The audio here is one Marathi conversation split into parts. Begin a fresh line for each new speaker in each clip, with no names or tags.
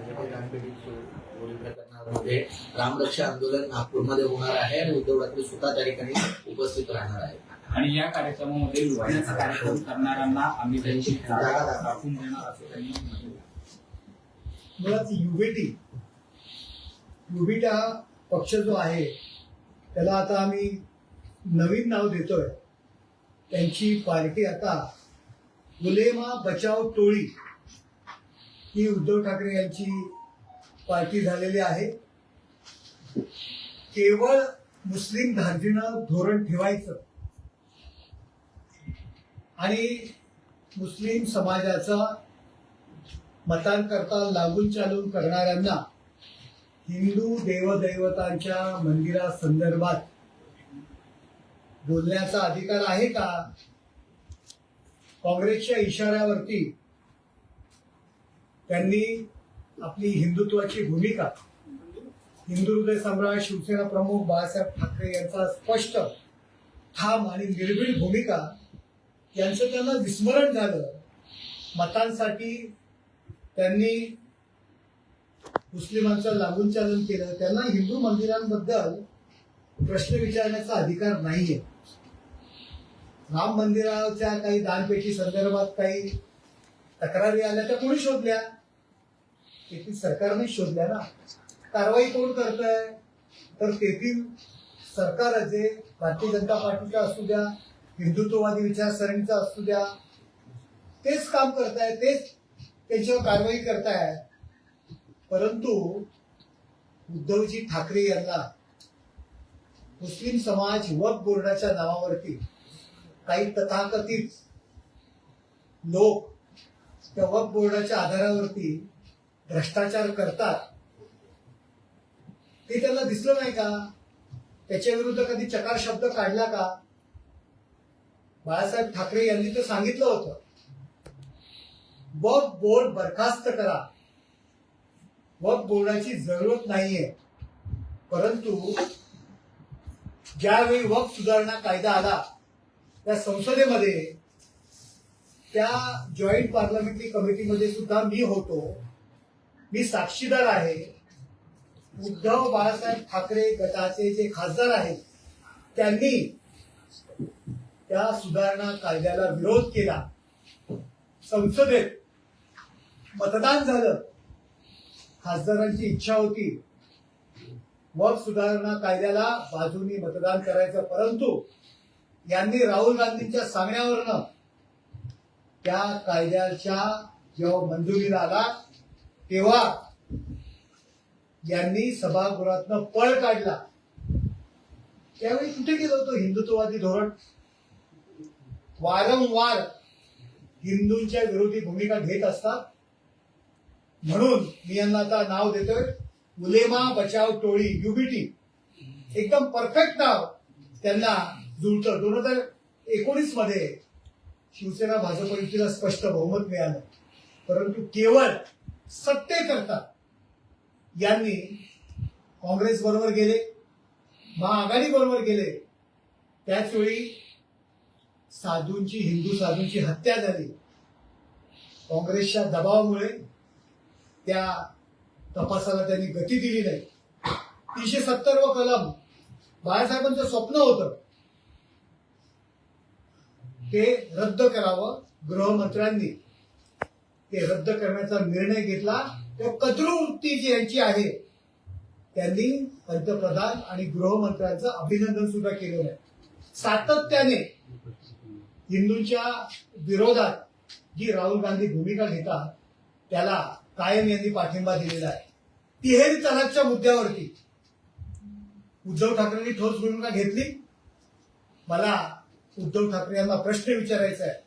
प्रकरणामध्ये रामरक्षा आंदोलन नागपूरमध्ये होणार आहे आणि उद्धव ठाकरे स्वतः त्या ठिकाणी उपस्थित राहणार आहेत.
आणि या कार्यक्रमामध्ये लुटण्याचा कार्यक्रम करणाऱ्यांना आम्ही त्यांची जागा दाखवून देणार असं त्यांनी म्हटलं.
मुळात युबीट हा पक्ष जो आहे त्याला आता आम्ही नवीन नाव देतोय. त्यांची पार्टी आता उलेमा बचाव टोळी ही उद्धव ठाकरे यांची पार्टी झालेली आहे. केवळ मुस्लिम धार्जिणं धोरण ठेवायचं आणि मुस्लिम समाजाचा मतांकरता लागून चालून करणाऱ्यांना हिंदू देवदैवतांच्या मंदिरासंदर्भात बोलण्याचा अधिकार आहे का? काँग्रेसच्या इशाऱ्यावरती त्यांनी आपली हिंदुत्वाची भूमिका, हिंदू हृदय सम्राट शिवसेना प्रमुख बाळासाहेब ठाकरे यांचा स्पष्ट, ठाम आणि निर्भीड भूमिका यांचं त्यांना विस्मरण झालं. मतांसाठी त्यांनी मुस्लिमांचं लागून चालन केलं. त्यांना हिंदू मंदिरांबद्दल प्रश्न विचारण्याचा अधिकार नाहीये. राम मंदिराच्या काही दानपेटी संदर्भात काही तक्रारी आल्या त्या कोणी शोधल्या? तेथील सरकारने शोधल्या ना. कारवाई कोण करतंय? तर तेथील सरकार जे भारतीय जनता पार्टीचा असू द्या, हिंदुत्ववादी विचारसरणीचा असू द्या, तेच काम करताय, तेच त्यांच्यावर कारवाई करताय. परंतु उद्धवजी ठाकरे यांना मुस्लिम समाज वक्फ बोर्डाच्या नावावरती काही तथाकथित लोक त्या वक्फ बोर्डाच्या आधारावरती भ्रष्टाचार करतात. ते त्यांना दिसलं नाही का? त्याच्या विरुद्ध कधी चकार शब्द काढला का? बाळासाहेब ठाकरे यांनी तर सांगितलं होतं, वक्फ बोर्ड बरखास्त करा, वक्फ बोर्डाची जरूरत नाहीये. परंतु ज्यावेळी वक्फ सुधारणा कायदा आला त्या संसदेमध्ये, त्या जॉईंट पार्लमेंटरी कमिटीमध्ये सुद्धा मी होतो, मी साक्षीदार आहे. उद्धव बाळासाहेब ठाकरे गटाचे जे खासदार आहेत त्यांनी त्या सुधारणा कायद्याला विरोध केला. संसदेत मतदान झालं. खासदारांची इच्छा होती वक्फ सुधारणा कायद्याला बाजूनी मतदान करायचं, परंतु यांनी राहुल गांधींच्या सांगण्यावरनं त्या कायद्याच्या जेव्हा मंजुरीला आला तेव्हा यांनी सभागृहातनं पळ काढला. त्यावेळी कुठे गेलं होतं हिंदुत्ववादी धोरण? वारंवार हिंदूंच्या विरोधी भूमिका घेत असतात. म्हणून मी यांना आता नाव देतोय उलेमा बचाव टोळी, युबीटी. एकदम परफेक्ट नाव त्यांना जुळतं. 2019 मध्ये शिवसेना भाजप युतीला स्पष्ट बहुमत मिळालं, परंतु केवळ सत्तेकरता यांनी काँग्रेस बरोबर गेले, महाआघाडी बरोबर गेले. त्याचवेळी साधूंची, हिंदू साधूंची हत्या झाली. काँग्रेसच्या दबावामुळे त्या तपासाला त्यांनी गती दिली नाही. 370 कलम बाळासाहेबांचं स्वप्न होतं ते रद्द करावं. गृहमंत्र्यांनी ते रद्द करण्याचा निर्णय घेतला. तेव्हा कद्रू वृत्ती जी यांची आहे त्यांनी पंतप्रधान आणि गृहमंत्र्यांचं अभिनंदन सुद्धा केलं नाही. सातत्याने हिंदूंच्या विरोधात जी राहुल गांधी भूमिका घेतात त्याला कायम यांनी पाठिंबा दिलेला आहे. तिहेरी तलाकच्या मुद्द्यावरती उद्धव ठाकरेंनी ठोस भूमिका घेतली. मला उद्धव ठाकरे यांना प्रश्न विचारायचा आहे,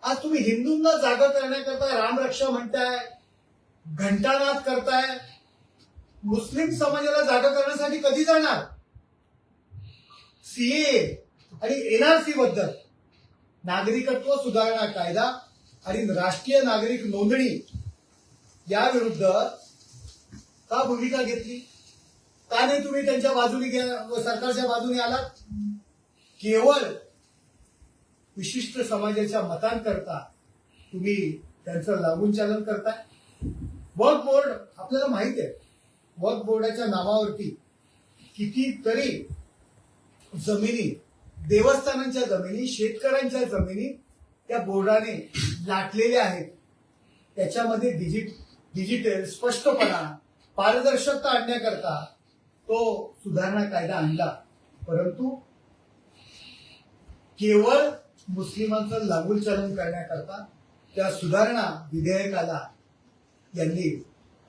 आज तुम्ही हिंदूंना जागा करण्याकरता रामरक्षा म्हणताय, घंटानाद करताय, मुस्लिम समाजाला जागा करण्यासाठी कधी जाणार? सीए आणि एनआरसी बद्दल, नागरिकत्व सुधारणा कायदा आणि राष्ट्रीय नागरिक नोंदणी या विरुद्ध का भूमिका घेतली? का नाही तुम्ही त्यांच्या बाजूने सरकारच्या बाजूने आलात? केवळ विशिष्ट समाजाच्या मतांकरता तुम्ही त्यांचं लागून चालन करताय. वक्फ बोर्ड आपल्याला माहिती आहे, वक्फ बोर्डाच्या नावावरती कितीतरी जमिनी, देवस्थानांच्या जमिनी, शेतकऱ्यांच्या जमिनी त्या बोर्डाने लाटलेल्या आहेत. त्याच्यामध्ये डिजिटल स्पष्टपणा, पारदर्शकता आणण्याकरता तो सुधारणा कायदा आणला, परंतु केवळ मुस्लिमांचं लागू चालन करण्याकरता त्या सुधारणा विधेयकाला यांनी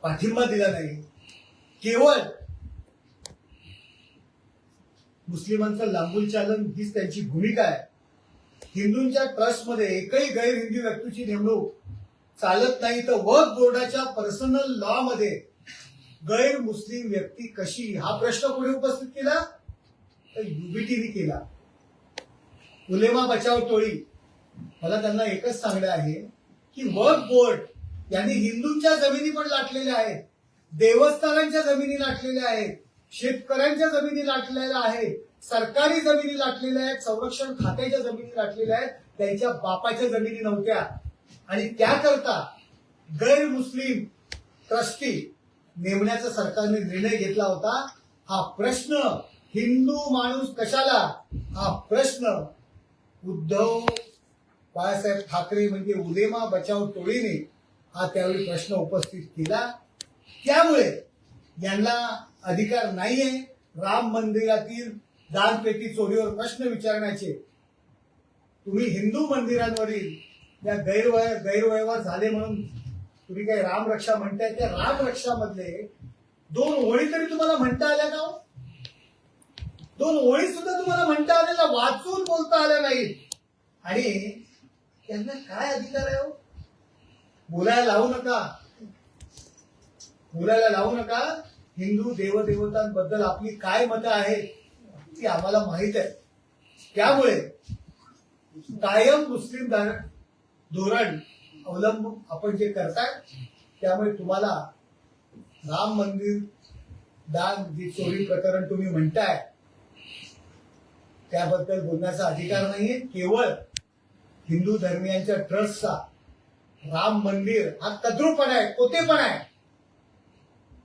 पाठिंबा दिला नाही. केवळ मुस्लिमांचं लांबून चालन हीच त्यांची भूमिका आहे. हिंदूंच्या ट्रस्टमध्ये एकही गैर हिंदू व्यक्तीची नेमणूक चालत नाही, तर वक्फ बोर्डाच्या पर्सनल लॉ मध्ये गैर मुस्लिम व्यक्ती कशी, हा प्रश्न कोणी उपस्थित केला, तर युबीटीने केला. उलेमा बचाव टोळी, मला त्यांना एकच सांगणं आहे की वक्फ बोर्ड यांनी हिंदूंच्या जमिनी पण लाटलेल्या आहेत, देवस्थानांच्या जमिनी लाटलेल्या आहेत, शेतकऱ्यांच्या जमिनी लाटलेल्या आहेत, सरकारी जमिनी लाटलेल्या आहेत, संरक्षण खात्याच्या जमिनी लाटलेल्या आहेत, त्यांच्या बापाच्या जमिनी नव्हत्या. आणि त्याकरता गैर मुस्लिम ट्रस्टी नेमण्याचा सरकारने निर्णय घेतला होता. हा प्रश्न हिंदू माणूस कशाला, हा प्रश्न उद्धव बाळासाहेब ठाकरे म्हणजे उलेमा बचाव टोळीने हा त्यावेळी प्रश्न उपस्थित केला. त्यामुळे यांना अधिकार नाहीये राम मंदिरातील दानपेटी चोरीवर प्रश्न विचारण्याचे. तुम्ही हिंदू मंदिरांवरील या गैरव्यवहार झाले म्हणून तुम्ही काही रामरक्षा म्हणताय, त्या रामरक्षा मधले 2 ओळी तरी तुम्हाला म्हणता आल्या का? 2 ओळी सुद्धा तुम्हाला म्हणता आलेल्या, वाचून बोलता आल्या नाहीत. आणि त्यांना काय अधिकार आहे? बोलायला लावू नका, बोलायला लावू नका. हिंदू देवदेवतांबद्दल आपली काय मतं आहेत ती आम्हाला माहित आहे. त्यामुळे कायम मुस्लिम धोरण अवलंबून आपण जे करताय, त्यामुळे तुम्हाला राम मंदिर दान जे चोरी प्रकरण तुम्ही म्हणताय त्याबद्दल बोलण्याचा अधिकार नाहीये. केवळ हिंदू धर्मियांच्या ट्रस्टचा राम मंदिर हा तद्रूपणा आहे, कोतेपणा आहे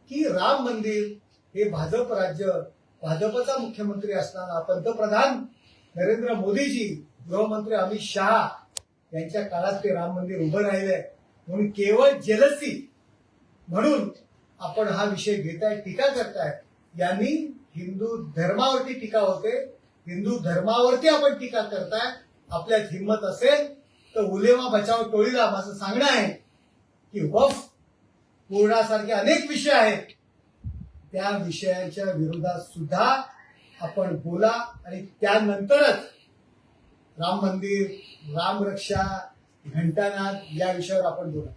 की राम मंदिर हे भाजप राज्य, भाजपचा मुख्यमंत्री असताना पंतप्रधान नरेंद्र मोदीजी, गृहमंत्री अमित शहा यांच्या काळात ते राम मंदिर उभं राहिलंय. म्हणून केवळ जेलसी म्हणून आपण हा विषय घेताय, टीका करताय. यांनी हिंदू धर्मावरती टीका होते, हिंदू धर्मावरती आपण टीका करताय. आपल्यात हिंमत असेल तर उलेमा बचाव टोळीला माझं सांगणं आहे की वक्फ बोर्डासारखे अनेक विषय आहेत, त्या विषयाच्या विरोधात सुद्धा आपण बोला आणि त्यानंतरच राम मंदिर, रामरक्षा, घंटानाद या विषयावर आपण बोला.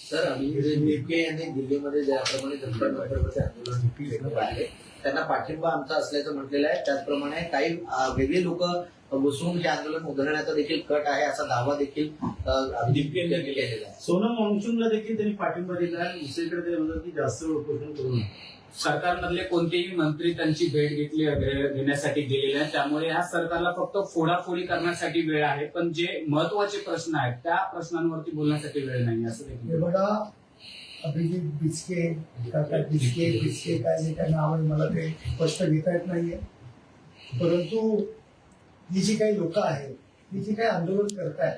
सर, डीपके यांनी दिल्लीमध्ये ज्याप्रमाणे धर्मप्रवर्तक आंदोलन पाहिले, त्यांना पाठिंबा आमचा असल्याचं म्हटलेलं आहे. त्याचप्रमाणे काही वेगळी लोक बसून हे आंदोलन उधळण्याचा देखील कट आहे असा दावा देखील डीपके यांनी केलेला आहे.
सोनम वांगचुकला देखील त्यांनी पाठिंबा दिला आहे. दुसरीकडे ते म्हणतात की जास्त उपोषण करू नये.
सरकारमधले कोणतेही मंत्री त्यांची भेट घेण्यासाठी गेलेले आहेत, त्यामुळे ह्या सरकारला फक्त फोडाफोडी करण्यासाठी वेळ आहे, पण जे महत्वाचे प्रश्न आहेत त्या प्रश्नांवरती बोलण्यासाठी वेळ नाही असं
हे
देखील.
बघा, अभिजित बिचके, काका बिचके काय जे काय नाव आहे मला ते स्पष्ट घेता येत नाहीये, परंतु ही जी काही लोक आहेत, ही जी काही आंदोलन करतायत,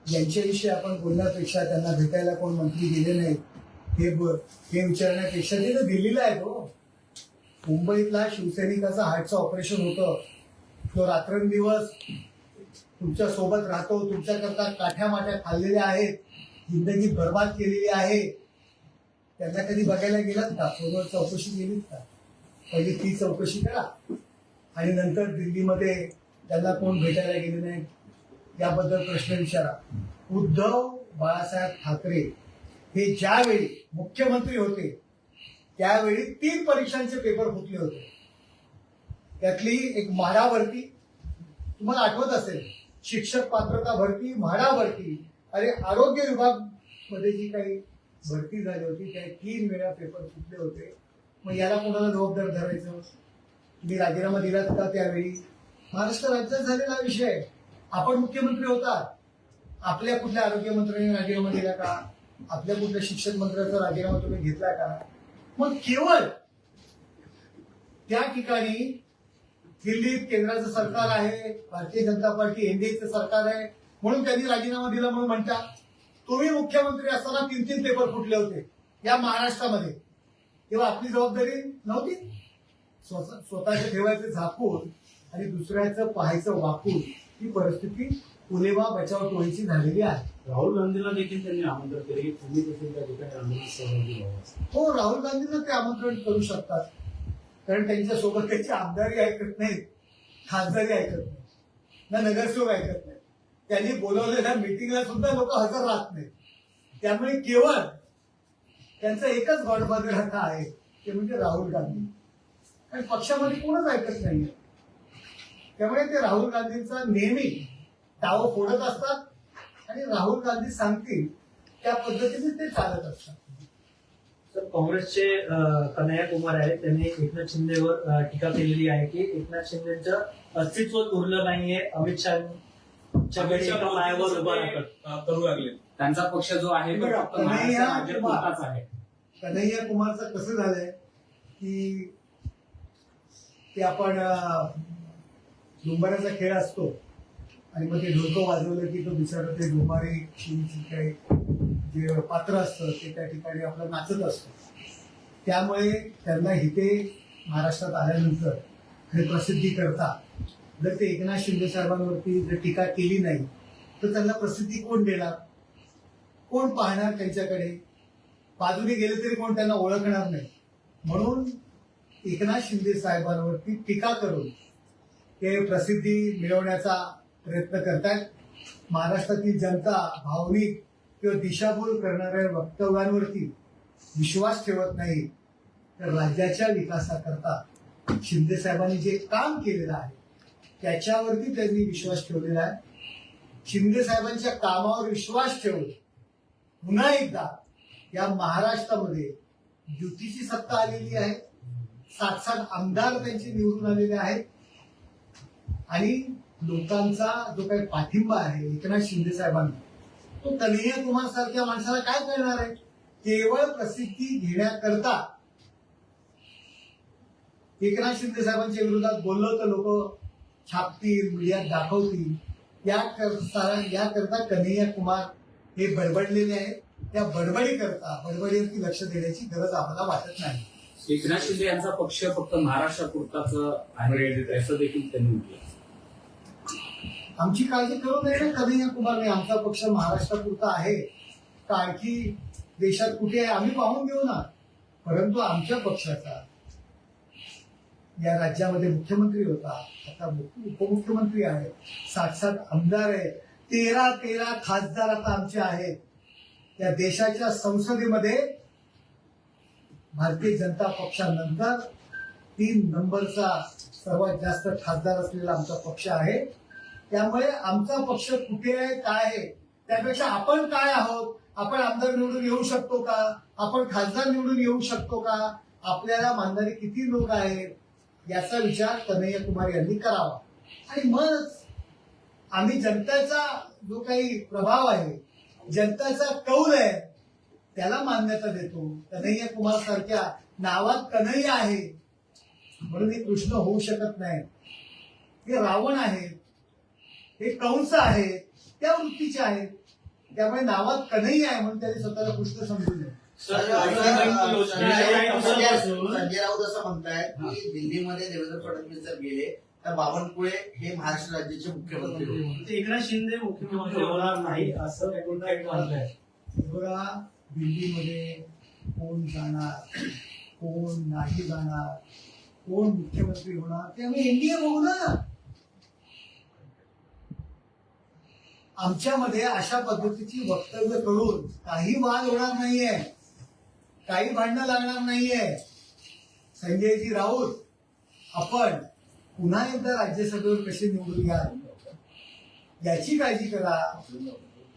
यांच्याविषयी आपण बोलण्यापेक्षा त्यांना भेटायला कोण मंत्री गेले नाहीत हे विचारण्यापेक्षा ते तर दिल्लीला आहे. तो मुंबईतला शिवसैनिकाचा हार्टचं ऑपरेशन होतं, तो रात्रंदिवस तुमच्या सोबत राहतो, तुमच्याकरता काठ्या खाल्लेल्या आहेत, जिंदगी बर्बाद केलेली आहे. त्यांना कधी बघायला गेलात का? फोनवर चौकशी केलीत का? पहिली ती चौकशी करा आणि नंतर दिल्लीमध्ये त्यांना कोण भेटायला गेले नाही याबद्दल प्रश्न विचारा. उद्धव बाळासाहेब ठाकरे हे ज्यावेळी मुख्यमंत्री होते त्यावेळी 3 परीक्षांचे पेपर फुटले होते. त्यातली एक म्हाडा भरती, तुम्हाला आठवत असेल, शिक्षक पात्रता भरती, म्हाडा भरती. अरे, आरोग्य विभाग मध्ये जी काही भरती झाली होती त्या 3 वेळा पेपर फुटले होते. मग याला कोणाला जबाबदार धरायचं? तुम्ही राजीनामा दिलात का त्यावेळी? महाराष्ट्र राज्यात झालेला विषय. आपण मुख्यमंत्री होता, आपल्या कुठल्या आरोग्य मंत्र्यांनी राजीनामा दिला का? आपल्या कुठल्या शिक्षण मंत्र्याचा राजीनामा तुम्ही घेतला का? मग केवळ त्या ठिकाणी दिल्लीत केंद्राचं सरकार आहे, भारतीय जनता पार्टी एनडीएचं सरकार आहे म्हणून त्यांनी राजीनामा दिला म्हणून म्हणता. तुम्ही मुख्यमंत्री असताना 3-3 पेपर फुटले होते या महाराष्ट्रामध्ये, तेव्हा आपली जबाबदारी नव्हती? स्वतःचे ठेवायचं झाकून आणि दुसऱ्याचं पाहायचं वाकून ही परिस्थिती पुलेवा बचाव टोळीची झालेली आहे.
राहुल गांधींना देखील त्यांनी आमंत्रण केले की तुम्ही देखील त्या ठिकाणी आंदोलनात सहभागी व्हावं.
हो, राहुल गांधींना ते आमंत्रण करू शकतात, कारण त्यांच्यासोबत त्यांची आमदारी ऐकत नाहीत, खासदारी ऐकत नाही, ना नगरसेवक ऐकत नाही. त्यांनी बोलवलेल्या मिटिंगला सुद्धा लोक हजर राहत नाहीत. त्यामुळे केवळ त्यांचा एकच गॉडफादर आता आहे, ते म्हणजे राहुल गांधी. आणि पक्षामध्ये कोणच ऐकत नाहीये. त्यामुळे ते राहुल गांधींचा नेहमी डाव फोडत असतात आणि राहुल गांधी सांगतील त्या पद्धतीने ते चालत असतात.
तर काँग्रेसचे कन्हैया कुमार आहेत, त्यांनी एकनाथ शिंदेवर टीका केलेली आहे की एकनाथ शिंदेचं अस्तित्वच उरलं नाहीये, अमित शहाच्या एका पायावर उभा राहतात
करू लागले. त्यांचा पक्ष जो आहे तो
बघा,
फक्त महाराष्ट्र राज्यापुरताच आहे.
कन्हैया कुमारचं कसं झालंय की ते आपण डुंबाराचा खेळ असतो आणि मग ते ढोलकं वाजवलं की तो बिचारा ते डुंबारी काही जे पात्र असतं ते त्या ठिकाणी आपलं नाचत असतं. त्यामुळे त्यांना इथे महाराष्ट्रात आल्यानंतर आणि प्रसिद्धी करता जर ते एकनाथ शिंदे साहेबांवरती जर टीका केली नाही तर त्यांना प्रसिद्धी कोण देणार, कोण पाहणार त्यांच्याकडे? बाजूने गेले तरी कोण त्यांना ओळखणार नाही. म्हणून एकनाथ शिंदे साहेबांवरती टीका करून ते प्रसिद्धी मिळवण्याचा प्रयत्न करतात. महाराष्ट्रातील जनता भावनिक किंवा दिशाभूल करणाऱ्या वक्तव्यांवरती विश्वास ठेवत नाही, तर राज्याच्या विकासाकरता शिंदे साहेबांनी जे काम केलेलं आहे त्याच्यावरती त्यांनी विश्वास ठेवलेला आहे. शिंदे साहेबांच्या कामावर विश्वास ठेवून पुन्हा एकदा या महाराष्ट्रामध्ये युतीची सत्ता आलेली आहे. 7-7 आमदार त्यांचे निवडून आलेले आहेत आणि लोकांचा जो काही पाठिंबा आहे एकनाथ शिंदे साहेबांना, तो कन्हैया कुमार सारख्या माणसाला काय करणार आहे? केवळ प्रसिद्धी घेण्याकरता एकनाथ शिंदे साहेबांच्या विरोधात बोललो तर लोक छापतील, मीडियात दाखवतील, याकरता कन्हैया कुमार हे बडबडलेले आहेत. त्या बडबडीवरती लक्ष देण्याची गरज आम्हाला वाटत नाही.
एकनाथ शिंदे यांचा पक्ष फक्त महाराष्ट्रापुरताच आहे असं देखील त्यांनी म्हटलं.
आमची काळजी करू नये ना कन्हैया कुमारने. आमचा पक्ष महाराष्ट्रापुरता आहे का आणखी देशात कुठे आहे आम्ही पाहून घेऊ ना. परंतु आमच्या पक्षाचा या राज्यामध्ये मुख्यमंत्री होता, आता उपमुख्यमंत्री आहे, 7-7 आमदार आहेत, 13 खासदार आता आमचे आहेत. या देशाच्या संसदेमध्ये भारतीय जनता पक्षानंतर 3 नंबरचा सर्वात जास्त खासदार असलेला आमचा पक्ष आहे. त्यामुळे आमचा पक्ष कुठे आहे, काय आहे, त्यापेक्षा आपण काय आहोत, आपण आमदार निवडून येऊ शकतो का, आपण खासदार निवडून येऊ शकतो का, आपल्याला मानणारे किती लोक आहेत, याचा विचार कन्हैया कुमार यांनी करावा. आणि मग आम्ही जनतेचा जो काही प्रभाव आहे, जनतेचा कौल आहे, त्याला मान्यता देतो. कन्हैया कुमार सारख्या नावात कन्हैया आहे म्हणून हे कृष्ण होऊ शकत नाही. हे रावण आहेत, हे कंस आहेत, त्या वृत्तीचे आहेत. त्यामुळे नावात कन्हैया आहे म्हणून त्यांनी स्वतःला कृष्ण समजू नये.
संजय राऊत असं म्हणतायत की दिल्लीमध्ये देवेंद्र फडणवीस जर गेले तर बावनकुळे हे महाराष्ट्र राज्याचे मुख्यमंत्री होते.
एकनाथ शिंदे मुख्यमंत्री होणार नाही असं पुन्हा एक म्हणलंय.
बघा, दिल्लीमध्ये कोण जाणार, कोण नाही जाणार, कोण मुख्यमंत्री होणार ते आम्ही एनडीए बघू ना. आमच्यामध्ये अशा पद्धतीची वक्तव्य करून काही वाद होणार नाहीये, काही भांडणं लागणार नाहीये. संजयजी राऊत, आपण पुन्हा एकदा राज्यसभेवर कसे निवडून घ्याल याची काळजी करा.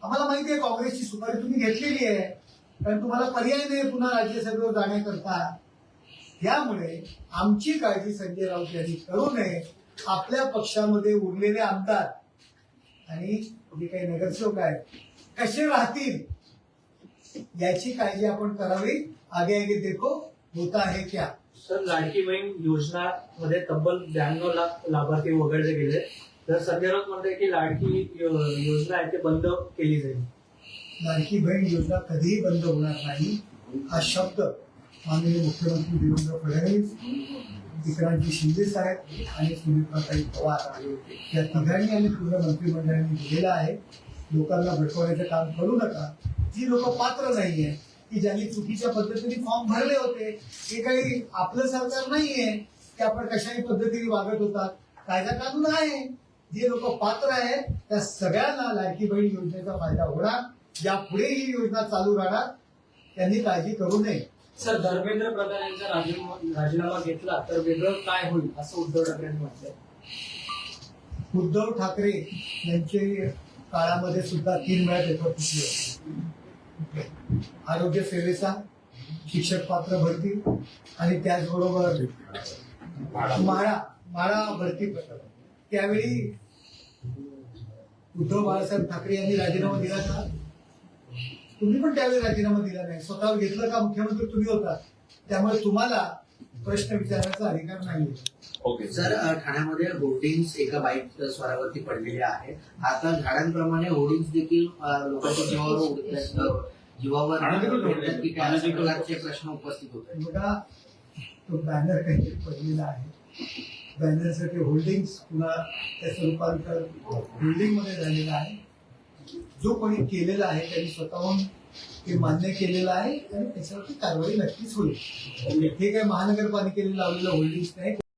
आम्हाला माहिती आहे काँग्रेसची सुपारी तुम्ही घेतलेली आहे, कारण तुम्हाला पर्याय नाही पुन्हा राज्यसभेवर जाण्याकरता. त्यामुळे आमची काळजी संजय राऊत यांनी करू नये. आपल्या पक्षामध्ये उरलेले आमदार आणि जे काही नगरसेवक आहेत कसे राहतील याची काळजी आपण करावी. आगे आगे देखो होता है क्या.
सर, लाडकी बहीण योजना मध्ये तब्बल 92 लाख लाभार्थी वगळले गेले. तर संजय राऊत म्हणते की लाडकी योजना आहे ते बंद केली जाईल.
लाडकी बहीण योजना कधीही बंद होणार नाही हा शब्द माननीय मुख्यमंत्री देवेंद्र फडणवीस, विक्रांतजी शिंदे साहेब आणि सुनीताताई पवार या तिघांनी आणि पूर्ण मंत्रिमंडळाने दिलेला आहे. लोकांना भडकवण्याचं काम करू नका. जी लोक पात्र नाहीये, की ज्यांनी चुकीच्या पद्धतीने फॉर्म भरले होते, हे काही आपलं सरकार नाहीये की आपण कशाही पद्धतीने वागत होतात. कायदा कानून आहे. जे लोक पात्र आहेत त्या सगळ्यांना लाडकी बहीण योजनेचा फायदा होणार. यापुढे ही योजना चालू राहणार. त्यांनी काळजी करू नये.
सर, धर्मेंद्र प्रधान यांचा राजीनामा घेतला तर वेगळं काय होईल असं उद्धव ठाकरेंनी म्हटलंय.
उद्धव ठाकरे यांचे काळामध्ये सुद्धा 3 वेळा पेपर फुटले होते. आरोग्य सेवेचा, शिक्षक पात्र भरती आणि त्याचबरोबर माळा भरती प्रकरण. त्यावेळी उद्धव बाळासाहेब ठाकरे यांनी राजीनामा दिला का? तुम्ही पण त्यावेळी राजीनामा दिला नाही. स्वतःवर घेतलं का? मुख्यमंत्री तुम्ही होता. त्यामुळे तुम्हाला प्रश्न विचारण्याचा अधिकार नाहीये.
ओके सर, ठाण्यामध्ये होर्डिंग्स एका बाईक स्वरावरती पडलेले आहे. आता झाडांप्रमाणे होर्डिंग्स देखील लोकांच्या जीवावर भेटतात की काय अशा प्रकारचे प्रश्न उपस्थित होत आहेत.
बघा, तो बॅनर काहीतरी पडलेला आहे. बॅनरसाठी होल्डिंग्स पुन्हा त्याचं रूपांतर बिल्डिंग मध्ये झालेलं आहे. जो कोणी केलेला आहे त्यांनी स्वतःहून ते मान्य केलेलं आहे आणि त्याच्यावरती कारवाई नक्कीच होईल. हे काय महानगरपालिकेने लावलेलं होल्डिंग्स नाही.